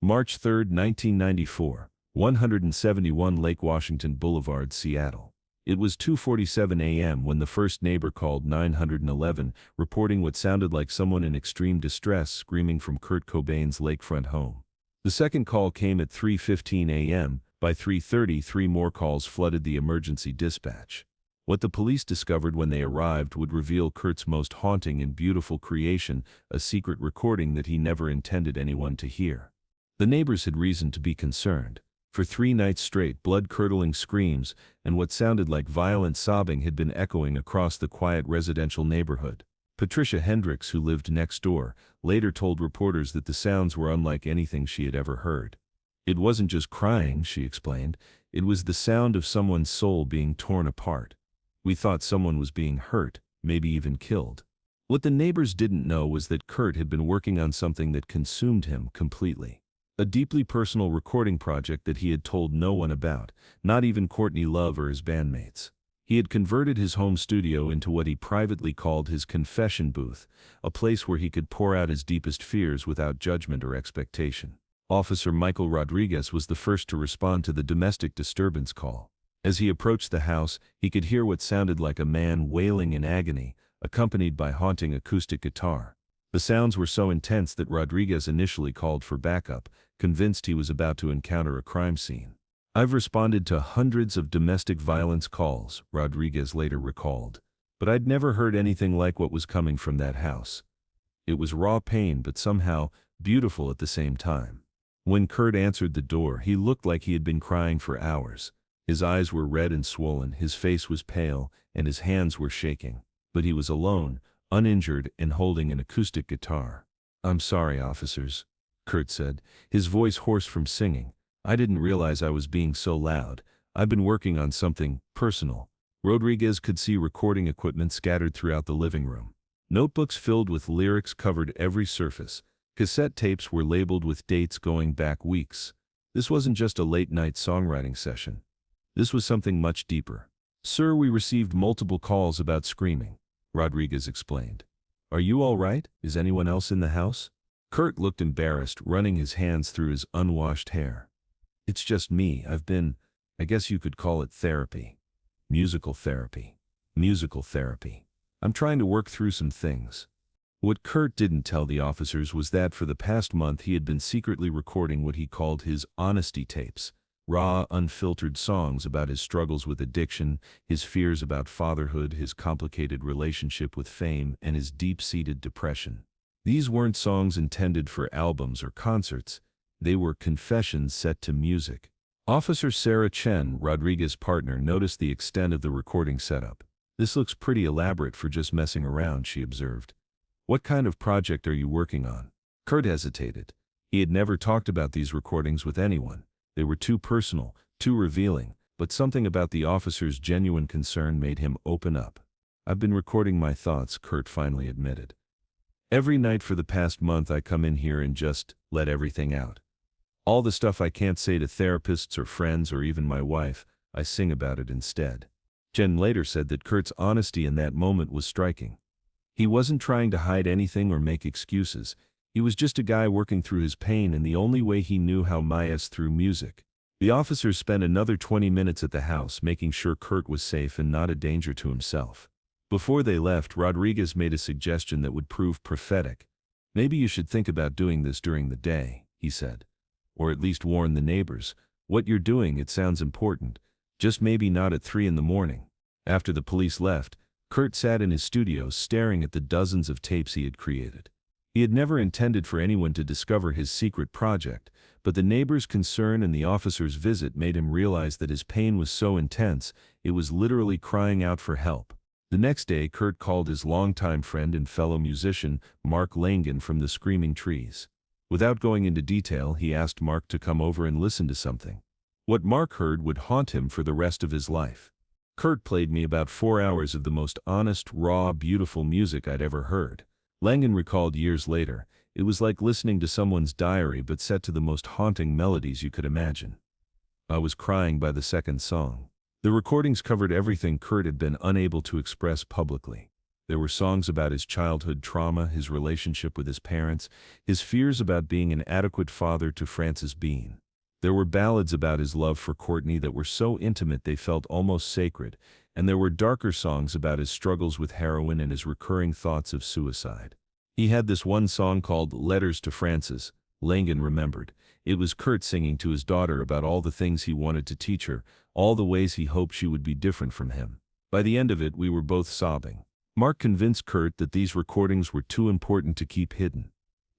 March 3, 1994, 171 Lake Washington Boulevard, Seattle. It was 2:47 a.m. when the first neighbor called 911, reporting what sounded like someone in extreme distress screaming from Kurt Cobain's lakefront home. The second call came at 3:15 a.m. By 3:30, three more calls flooded the emergency dispatch. What the police discovered when they arrived would reveal Kurt's most haunting and beautiful creation, a secret recording that he never intended anyone to hear. The neighbors had reason to be concerned. For 3 nights straight, blood-curdling screams and what sounded like violent sobbing had been echoing across the quiet residential neighborhood. Patricia Hendricks, who lived next door, later told reporters that the sounds were unlike anything she had ever heard. It wasn't just crying, she explained. It was the sound of someone's soul being torn apart. We thought someone was being hurt, maybe even killed. What the neighbors didn't know was that Kurt had been working on something that consumed him completely. A deeply personal recording project that he had told no one about, not even Courtney Love or his bandmates. He had converted his home studio into what he privately called his confession booth, a place where he could pour out his deepest fears without judgment or expectation. Officer Michael Rodriguez was the first to respond to the domestic disturbance call. As he approached the house, he could hear what sounded like a man wailing in agony, accompanied by haunting acoustic guitar. The sounds were so intense that Rodriguez initially called for backup, convinced he was about to encounter a crime scene. "I've responded to hundreds of domestic violence calls," Rodriguez later recalled, "but I'd never heard anything like what was coming from that house. It was raw pain, but somehow beautiful at the same time." When Kurt answered the door, he looked like he had been crying for hours. His eyes were red and swollen, his face was pale, and his hands were shaking. But he was alone, uninjured, and holding an acoustic guitar. "I'm sorry, officers," Kurt said, his voice hoarse from singing. "I didn't realize I was being so loud. I've been working on something personal." Rodriguez could see recording equipment scattered throughout the living room. Notebooks filled with lyrics covered every surface. Cassette tapes were labeled with dates going back weeks. This wasn't just a late-night songwriting session. This was something much deeper. "Sir, we received multiple calls about screaming," Rodriguez explained. "Are you all right? Is anyone else in the house?" Kurt looked embarrassed, running his hands through his unwashed hair. "It's just me. I guess you could call it therapy. Musical therapy. Musical therapy. I'm trying to work through some things." What Kurt didn't tell the officers was that for the past month he had been secretly recording what he called his honesty tapes, raw, unfiltered songs about his struggles with addiction, his fears about fatherhood, his complicated relationship with fame, and his deep-seated depression. These weren't songs intended for albums or concerts. They were confessions set to music. Officer Sarah Chen, Rodriguez's partner, noticed the extent of the recording setup. "This looks pretty elaborate for just messing around," she observed. "What kind of project are you working on?" Kurt hesitated. He had never talked about these recordings with anyone. They were too personal, too revealing, but something about the officer's genuine concern made him open up. "I've been recording my thoughts," Kurt finally admitted. "Every night for the past month I come in here and just let everything out. All the stuff I can't say to therapists or friends or even my wife, I sing about it instead." Jen later said that Kurt's honesty in that moment was striking. He wasn't trying to hide anything or make excuses. He was just a guy working through his pain in the only way he knew how, through music. The officers spent another 20 minutes at the house making sure Kurt was safe and not a danger to himself. Before they left, Rodriguez made a suggestion that would prove prophetic. "Maybe you should think about doing this during the day," he said. "Or at least warn the neighbors. What you're doing, it sounds important. Just maybe not at 3 in the morning." After the police left, Kurt sat in his studio staring at the dozens of tapes he had created. He had never intended for anyone to discover his secret project, but the neighbors' concern and the officer's visit made him realize that his pain was so intense, it was literally crying out for help. The next day, Kurt called his longtime friend and fellow musician, Mark Langen from the Screaming Trees. Without going into detail, he asked Mark to come over and listen to something. What Mark heard would haunt him for the rest of his life. "Kurt played me about 4 hours of the most honest, raw, beautiful music I'd ever heard." Langen recalled years later, "It was like listening to someone's diary but set to the most haunting melodies you could imagine. I was crying by the second song." The recordings covered everything Kurt had been unable to express publicly. There were songs about his childhood trauma, his relationship with his parents, his fears about being an adequate father to Frances Bean. There were ballads about his love for Courtney that were so intimate they felt almost sacred, and there were darker songs about his struggles with heroin and his recurring thoughts of suicide. He had this one song called Letters to Frances, Langan remembered. It was Kurt singing to his daughter about all the things he wanted to teach her, all the ways he hoped she would be different from him. By the end of it, we were both sobbing. Mark convinced Kurt that these recordings were too important to keep hidden.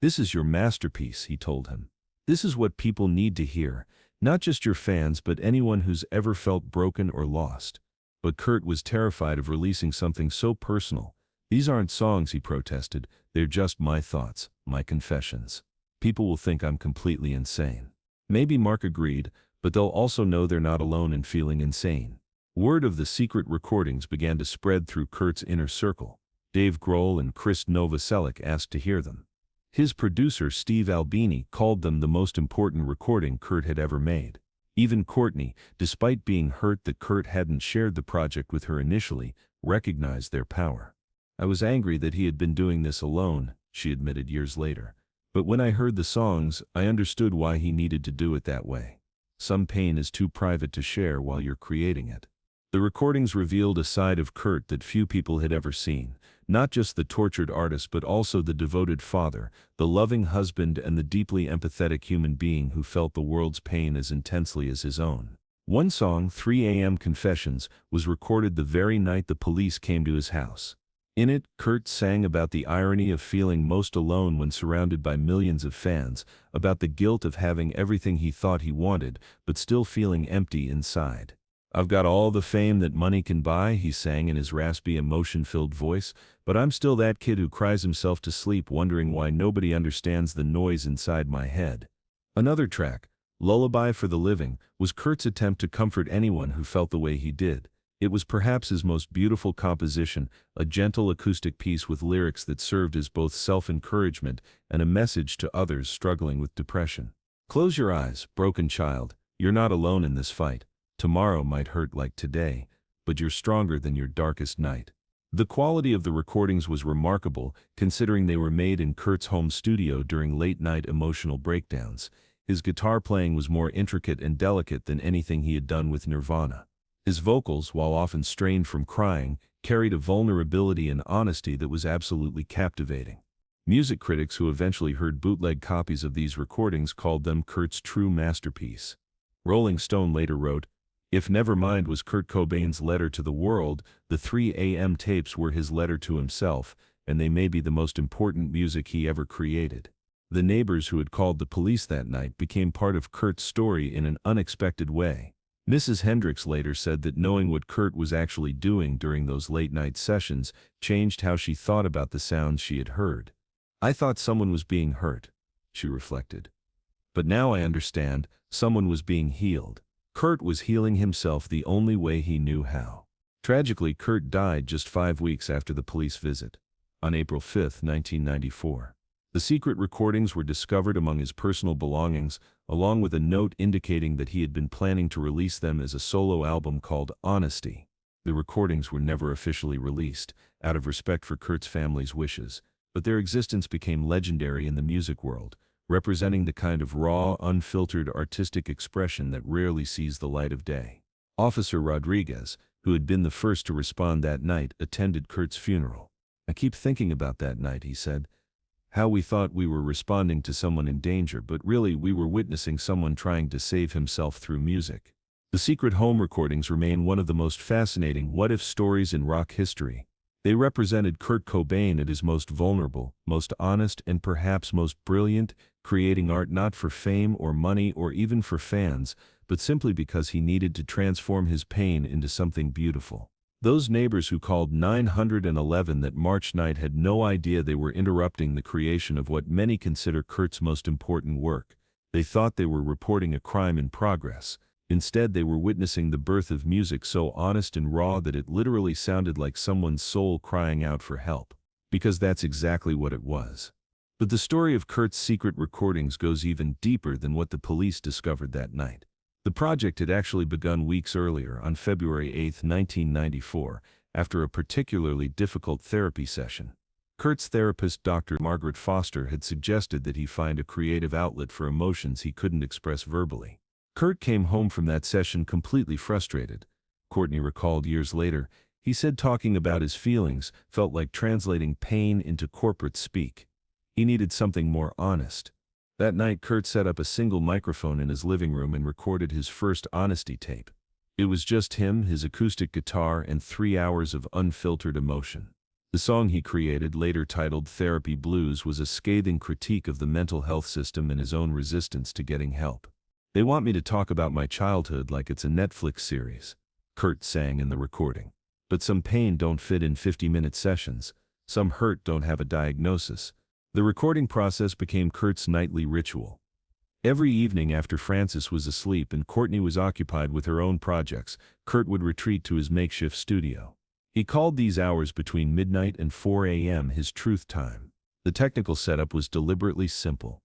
"This is your masterpiece," he told him. "This is what people need to hear, not just your fans but anyone who's ever felt broken or lost." But Kurt was terrified of releasing something so personal. "These aren't songs," he protested. "They're just my thoughts, my confessions. People will think I'm completely insane." Maybe Mark agreed, but they'll also know they're not alone in feeling insane. Word of the secret recordings began to spread through Kurt's inner circle. Dave Grohl and Chris Novoselic asked to hear them. His producer Steve Albini called them the most important recording Kurt had ever made. Even Courtney, despite being hurt that Kurt hadn't shared the project with her initially, recognized their power. "I was angry that he had been doing this alone," she admitted years later. "But when I heard the songs, I understood why he needed to do it that way. Some pain is too private to share while you're creating it." The recordings revealed a side of Kurt that few people had ever seen, not just the tortured artist but also the devoted father, the loving husband and the deeply empathetic human being who felt the world's pain as intensely as his own. One song, 3 a.m. Confessions, was recorded the very night the police came to his house. In it, Kurt sang about the irony of feeling most alone when surrounded by millions of fans, about the guilt of having everything he thought he wanted, but still feeling empty inside. "I've got all the fame that money can buy," he sang in his raspy, emotion-filled voice, "but I'm still that kid who cries himself to sleep wondering why nobody understands the noise inside my head." Another track, Lullaby for the Living, was Kurt's attempt to comfort anyone who felt the way he did. It was perhaps his most beautiful composition, a gentle acoustic piece with lyrics that served as both self-encouragement and a message to others struggling with depression. "Close your eyes, broken child. You're not alone in this fight. Tomorrow might hurt like today, but you're stronger than your darkest night." The quality of the recordings was remarkable, considering they were made in Kurt's home studio during late-night emotional breakdowns. His guitar playing was more intricate and delicate than anything he had done with Nirvana. His vocals, while often strained from crying, carried a vulnerability and honesty that was absolutely captivating. Music critics who eventually heard bootleg copies of these recordings called them Kurt's true masterpiece. Rolling Stone later wrote, "If Nevermind was Kurt Cobain's letter to the world, the 3 a.m. tapes were his letter to himself, and they may be the most important music he ever created." The neighbors who had called the police that night became part of Kurt's story in an unexpected way. Mrs. Hendricks later said that knowing what Kurt was actually doing during those late-night sessions changed how she thought about the sounds she had heard. "I thought someone was being hurt," she reflected. "But now I understand, someone was being healed." Kurt was healing himself the only way he knew how. Tragically, Kurt died just 5 weeks after the police visit, on April 5, 1994. The secret recordings were discovered among his personal belongings, along with a note indicating that he had been planning to release them as a solo album called Honesty. The recordings were never officially released, out of respect for Kurt's family's wishes, but their existence became legendary in the music world, representing the kind of raw, unfiltered artistic expression that rarely sees the light of day. Officer Rodriguez, who had been the first to respond that night, attended Kurt's funeral. "I keep thinking about that night," he said. "How we thought we were responding to someone in danger, but really we were witnessing someone trying to save himself through music." The secret home recordings remain one of the most fascinating what-if stories in rock history. They represented Kurt Cobain at his most vulnerable, most honest, and perhaps most brilliant, creating art not for fame or money or even for fans, but simply because he needed to transform his pain into something beautiful. Those neighbors who called 911 that March night had no idea they were interrupting the creation of what many consider Kurt's most important work. They thought they were reporting a crime in progress. Instead, they were witnessing the birth of music so honest and raw that it literally sounded like someone's soul crying out for help. Because that's exactly what it was. But the story of Kurt's secret recordings goes even deeper than what the police discovered that night. The project had actually begun weeks earlier, on February 8, 1994, after a particularly difficult therapy session. Kurt's therapist, Dr. Margaret Foster, had suggested that he find a creative outlet for emotions he couldn't express verbally. Kurt came home from that session completely frustrated. Courtney recalled years later, he said talking about his feelings felt like translating pain into corporate speak. He needed something more honest. That night, Kurt set up a single microphone in his living room and recorded his first honesty tape. It was just him, his acoustic guitar, and 3 hours of unfiltered emotion. The song he created, later titled Therapy Blues, was a scathing critique of the mental health system and his own resistance to getting help. "They want me to talk about my childhood like it's a Netflix series," Kurt sang in the recording. "But some pain don't fit in 50-minute sessions. Some hurt don't have a diagnosis." The recording process became Kurt's nightly ritual. Every evening after Frances was asleep and Courtney was occupied with her own projects, Kurt would retreat to his makeshift studio. He called these hours between midnight and 4 a.m. his truth time. The technical setup was deliberately simple.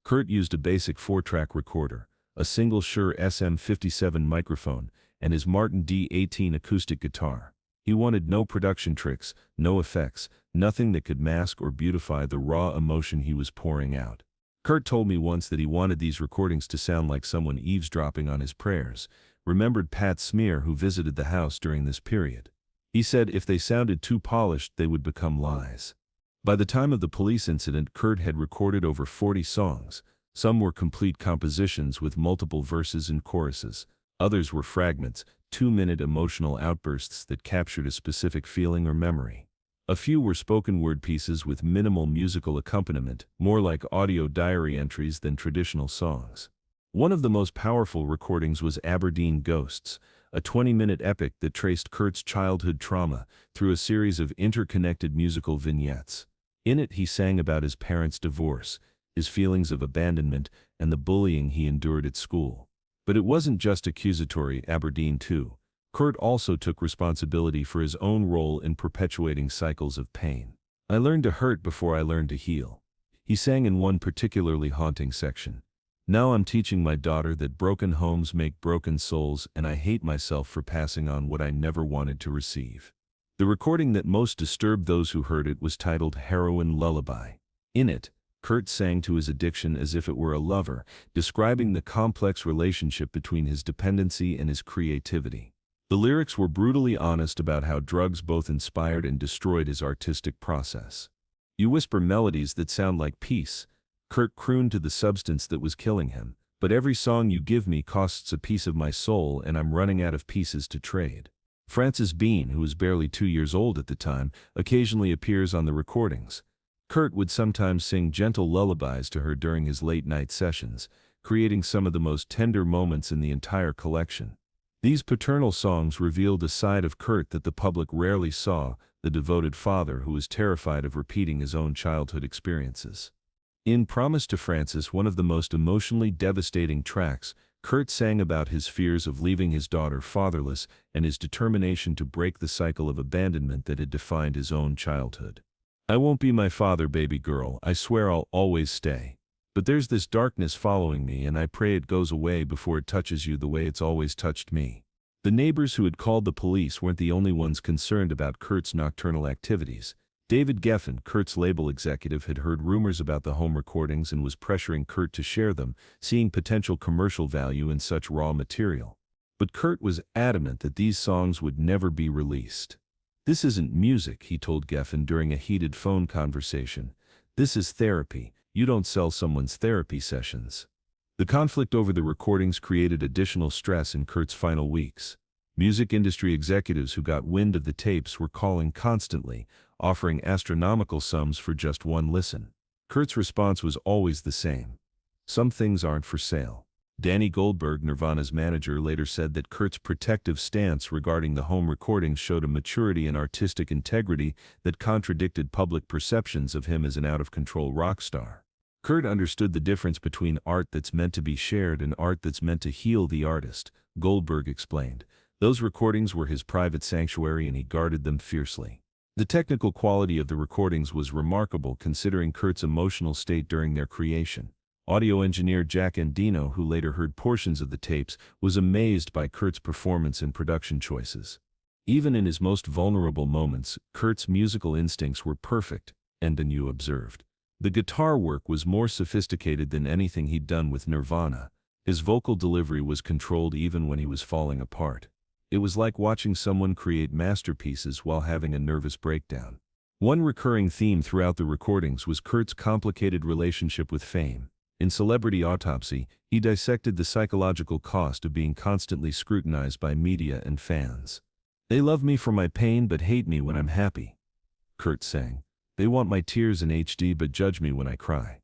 Kurt used a basic 4-track recorder, a single Shure SM57 microphone, and his Martin D18 acoustic guitar. He wanted no production tricks, no effects, nothing that could mask or beautify the raw emotion he was pouring out. Kurt told me once that he wanted these recordings to sound like someone eavesdropping on his prayers, remembered Pat Smear, who visited the house during this period. He said if they sounded too polished, they would become lies. By the time of the police incident, Kurt had recorded over 40 songs. Some were complete compositions with multiple verses and choruses. Others were fragments, 2-minute emotional outbursts that captured a specific feeling or memory. A few were spoken word pieces with minimal musical accompaniment, more like audio diary entries than traditional songs. One of the most powerful recordings was Aberdeen Ghosts, a 20-minute epic that traced Kurt's childhood trauma through a series of interconnected musical vignettes. In it, he sang about his parents' divorce, his feelings of abandonment, and the bullying he endured at school. But it wasn't just accusatory. Aberdeen too. Kurt also took responsibility for his own role in perpetuating cycles of pain. "I learned to hurt before I learned to heal," he sang in one particularly haunting section. "Now I'm teaching my daughter that broken homes make broken souls, and I hate myself for passing on what I never wanted to receive." The recording that most disturbed those who heard it was titled Heroin Lullaby. In it, Kurt sang to his addiction as if it were a lover, describing the complex relationship between his dependency and his creativity. The lyrics were brutally honest about how drugs both inspired and destroyed his artistic process. "You whisper melodies that sound like peace," Kurt crooned to the substance that was killing him, "but every song you give me costs a piece of my soul, and I'm running out of pieces to trade." Frances Bean, who was barely 2 years old at the time, occasionally appears on the recordings. Kurt would sometimes sing gentle lullabies to her during his late-night sessions, creating some of the most tender moments in the entire collection. These paternal songs revealed a side of Kurt that the public rarely saw, the devoted father who was terrified of repeating his own childhood experiences. In Promise to Frances, one of the most emotionally devastating tracks, Kurt sang about his fears of leaving his daughter fatherless and his determination to break the cycle of abandonment that had defined his own childhood. "I won't be my father, baby girl, I swear I'll always stay. But there's this darkness following me, and I pray it goes away before it touches you the way it's always touched me." The neighbors who had called the police weren't the only ones concerned about Kurt's nocturnal activities. David Geffen, Kurt's label executive, had heard rumors about the home recordings and was pressuring Kurt to share them, seeing potential commercial value in such raw material. But Kurt was adamant that these songs would never be released. "This isn't music," he told Geffen during a heated phone conversation. "This is therapy. You don't sell someone's therapy sessions." The conflict over the recordings created additional stress in Kurt's final weeks. Music industry executives who got wind of the tapes were calling constantly, offering astronomical sums for just one listen. Kurt's response was always the same: "Some things aren't for sale." Danny Goldberg, Nirvana's manager, later said that Kurt's protective stance regarding the home recordings showed a maturity and artistic integrity that contradicted public perceptions of him as an out-of-control rock star. Kurt understood the difference between art that's meant to be shared and art that's meant to heal the artist, Goldberg explained. Those recordings were his private sanctuary and he guarded them fiercely. The technical quality of the recordings was remarkable considering Kurt's emotional state during their creation. Audio engineer Jack Endino, who later heard portions of the tapes, was amazed by Kurt's performance and production choices. Even in his most vulnerable moments, Kurt's musical instincts were perfect, Endanu observed. The guitar work was more sophisticated than anything he'd done with Nirvana. His vocal delivery was controlled even when he was falling apart. It was like watching someone create masterpieces while having a nervous breakdown. One recurring theme throughout the recordings was Kurt's complicated relationship with fame. In Celebrity Autopsy, he dissected the psychological cost of being constantly scrutinized by media and fans. "They love me for my pain but hate me when I'm happy," Kurt sang. "They want my tears in HD but judge me when I cry.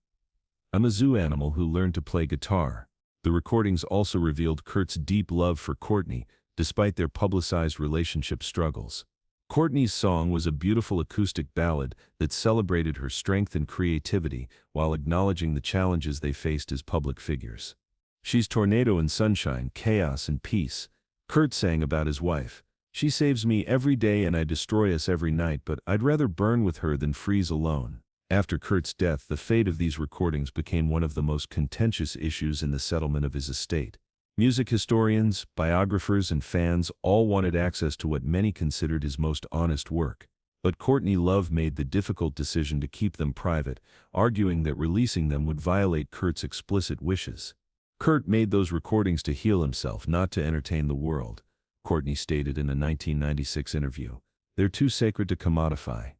I'm a zoo animal who learned to play guitar." The recordings also revealed Kurt's deep love for Courtney, despite their publicized relationship struggles. Courtney's song was a beautiful acoustic ballad that celebrated her strength and creativity while acknowledging the challenges they faced as public figures. "She's tornado and sunshine, chaos and peace," Kurt sang about his wife. "She saves me every day and I destroy us every night, but I'd rather burn with her than freeze alone." After Kurt's death, the fate of these recordings became one of the most contentious issues in the settlement of his estate. Music historians, biographers, and fans all wanted access to what many considered his most honest work. But Courtney Love made the difficult decision to keep them private, arguing that releasing them would violate Kurt's explicit wishes. "Kurt made those recordings to heal himself, not to entertain the world," Courtney stated in a 1996 interview. "They're too sacred to commodify."